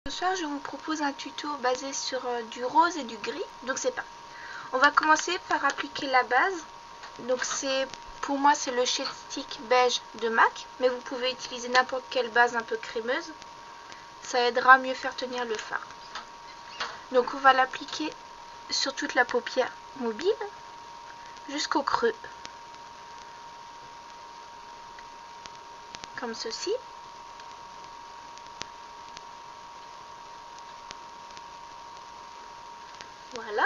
Ce soir, je vous propose un tuto basé sur du rose et du gris. Donc c'est pas. On va commencer par appliquer la base. Donc pour moi c'est le Shade Stick beige de MAC, mais vous pouvez utiliser n'importe quelle base un peu crémeuse. Ça aidera à mieux faire tenir le fard. Donc on va l'appliquer sur toute la paupière mobile jusqu'au creux. Comme ceci. Voilà.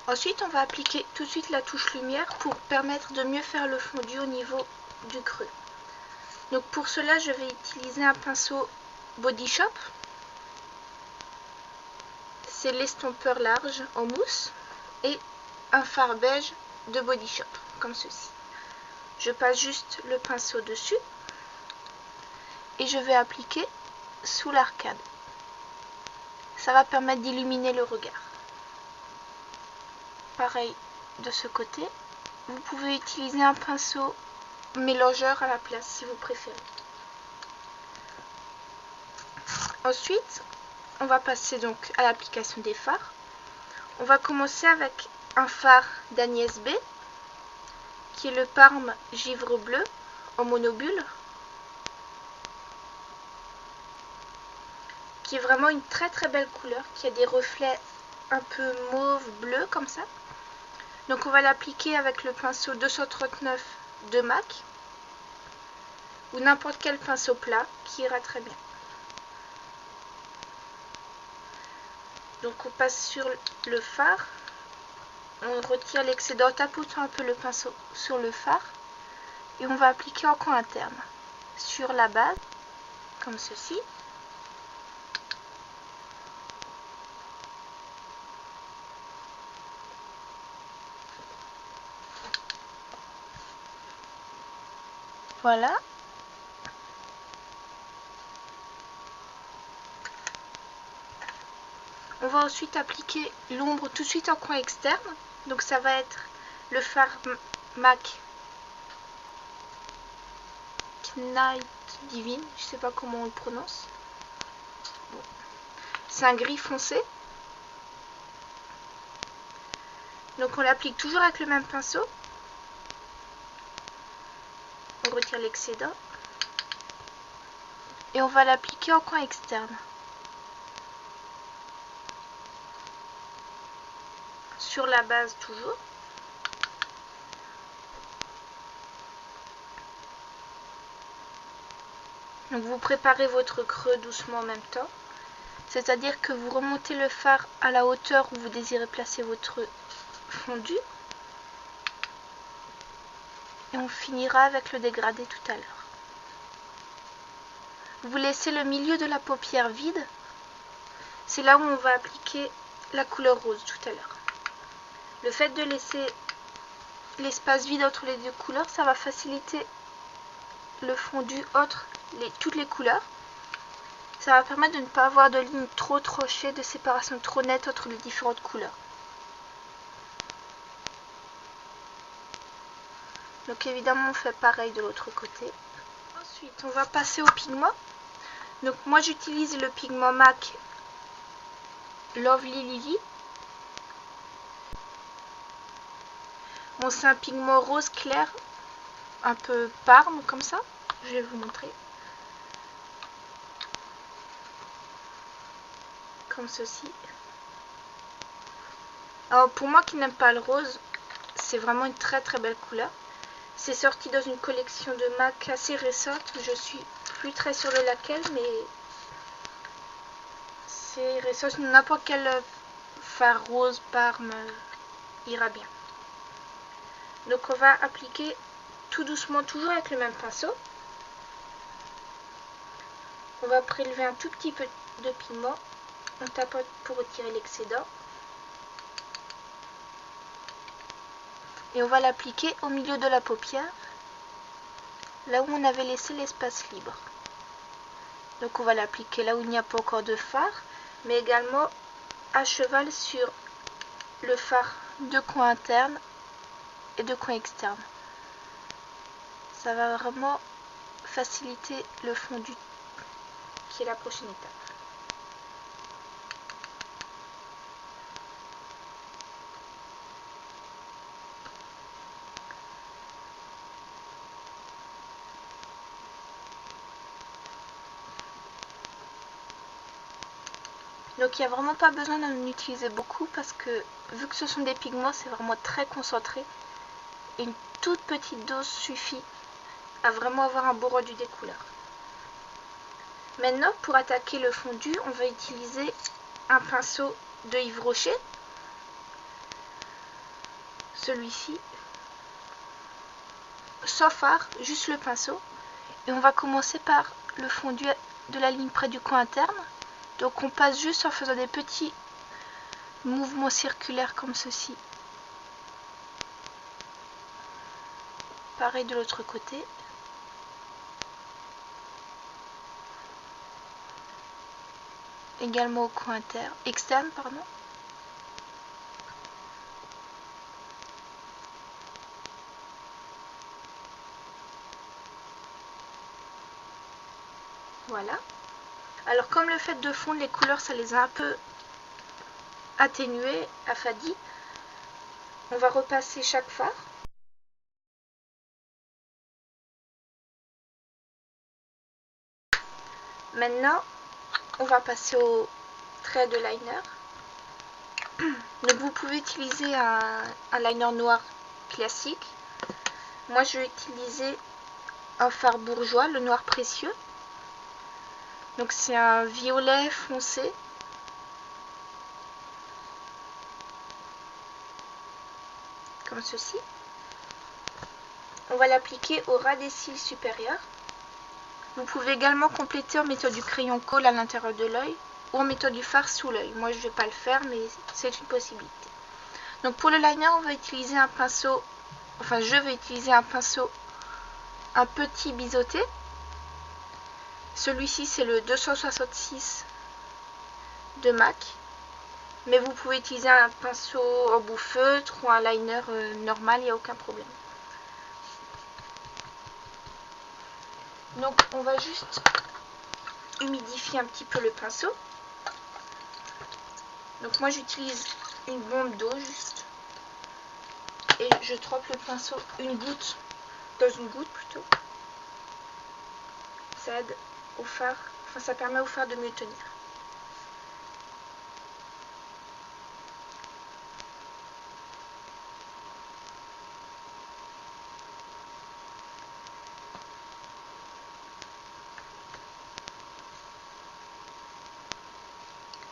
Ensuite, on va appliquer tout de suite la touche lumière pour permettre de mieux faire le fondu au niveau du creux. Donc pour cela, je vais utiliser un pinceau Body Shop. C'est l'estompeur large en mousse et un fard beige de Body Shop, comme ceci. Je passe juste le pinceau dessus et je vais appliquer sous l'arcade. Ça va permettre d'illuminer le regard. Pareil de ce côté. Vous pouvez utiliser un pinceau mélangeur à la place si vous préférez. Ensuite, on va passer donc à l'application des fards. On va commencer avec un fard d'Agnès B, qui est le Parme Givre Bleu en monobule, qui est vraiment une très très belle couleur, qui a des reflets un peu mauve bleu comme ça. Donc on va l'appliquer avec le pinceau 239 de MAC ou n'importe quel pinceau plat qui ira très bien. Donc on passe sur le fard, on retire l'excédent en tapotant un peu le pinceau sur le fard et on va appliquer en coin interne sur la base comme ceci. Voilà. On va ensuite appliquer l'ombre tout de suite en coin externe. Donc ça va être le fard MAC Night Divine, je sais pas comment on le prononce. Bon. C'est un gris foncé. Donc on l'applique toujours avec le même pinceau. On retire l'excédent. Et on va l'appliquer en coin externe. Sur la base toujours. Donc vous préparez votre creux doucement en même temps. C'est-à-dire que vous remontez le fard à la hauteur où vous désirez placer votre fondu. Et on finira avec le dégradé tout à l'heure. Vous laissez le milieu de la paupière vide. C'est là où on va appliquer la couleur rose tout à l'heure. Le fait de laisser l'espace vide entre les deux couleurs, ça va faciliter le fondu entre toutes les couleurs. Ça va permettre de ne pas avoir de lignes trop tranchées, de séparation trop nette entre les différentes couleurs. Donc évidemment on fait pareil de l'autre côté. Ensuite on va passer au pigment. Donc moi j'utilise le pigment MAC Lovely Lily. Bon, c'est un pigment rose clair, un peu parme comme ça. Je vais vous montrer. Comme ceci. Alors pour moi qui n'aime pas le rose, c'est vraiment une très très belle couleur. C'est sorti dans une collection de MAC assez récente. Je suis plus très sûre de laquelle, mais c'est récent. N'importe quel fard rose parme ira bien. Donc on va appliquer tout doucement, toujours avec le même pinceau. On va prélever un tout petit peu de pigment. On tapote pour retirer l'excédent. Et on va l'appliquer au milieu de la paupière, là où on avait laissé l'espace libre. Donc on va l'appliquer là où il n'y a pas encore de fard, mais également à cheval sur le fard de coin interne et de coin externe. Ça va vraiment faciliter le fondu qui est la prochaine étape. Donc il n'y a vraiment pas besoin d'en utiliser beaucoup parce que vu que ce sont des pigments, c'est vraiment très concentré. Et une toute petite dose suffit à vraiment avoir un beau rendu des couleurs. Maintenant, pour attaquer le fondu, on va utiliser un pinceau de Yves Rocher. Celui-ci. Sans fard, juste le pinceau. Et on va commencer par le fondu de la ligne près du coin interne. Donc on passe juste en faisant des petits mouvements circulaires comme ceci. Pareil de l'autre côté. Également au coin externe, pardon. Voilà. Alors comme le fait de fondre les couleurs, ça les a un peu atténuées, affadies, on va repasser chaque fard. Maintenant, on va passer au trait de liner. Donc vous pouvez utiliser un liner noir classique. Moi je vais utiliser un fard bourgeois, le noir précieux. Donc c'est un violet foncé. Comme ceci. On va l'appliquer au ras des cils supérieurs. Vous pouvez également compléter en mettant du crayon colle à l'intérieur de l'œil ou en mettant du fard sous l'œil. Moi je ne vais pas le faire, mais c'est une possibilité. Donc pour le liner, on va utiliser un pinceau, enfin je vais utiliser un pinceau, un petit biseauté. Celui-ci c'est le 266 de MAC. Mais vous pouvez utiliser un pinceau en bout feutre ou un liner normal, il n'y a aucun problème. Donc on va juste humidifier un petit peu le pinceau. Donc moi j'utilise une bombe d'eau juste. Et je trempe le pinceau dans une goutte plutôt. Ça aide au fard, enfin ça permet au fard de mieux tenir.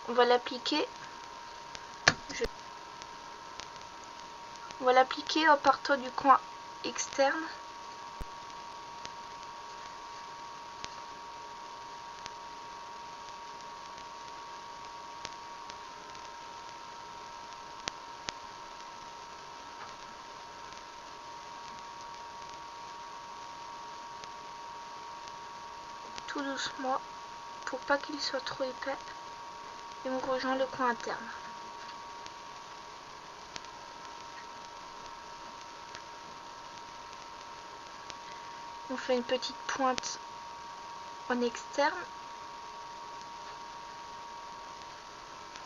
On va l'appliquer. On va l'appliquer en partant du coin externe. Tout doucement pour pas qu'il soit trop épais. Et on rejoint le coin interne. On fait une petite pointe en externe.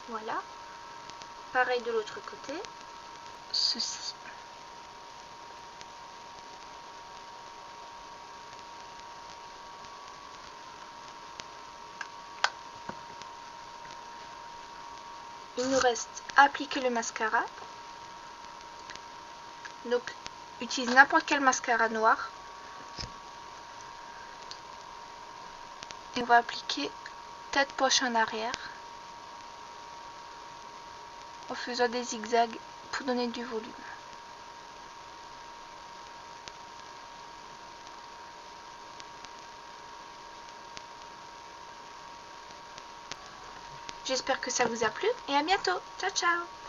Voilà. Pareil de l'autre côté. Ceci. Il nous reste à appliquer le mascara. Donc, utilise n'importe quel mascara noir. Et on va appliquer tête poche en arrière. En faisant des zigzags pour donner du volume. J'espère que ça vous a plu et à bientôt. Ciao ciao.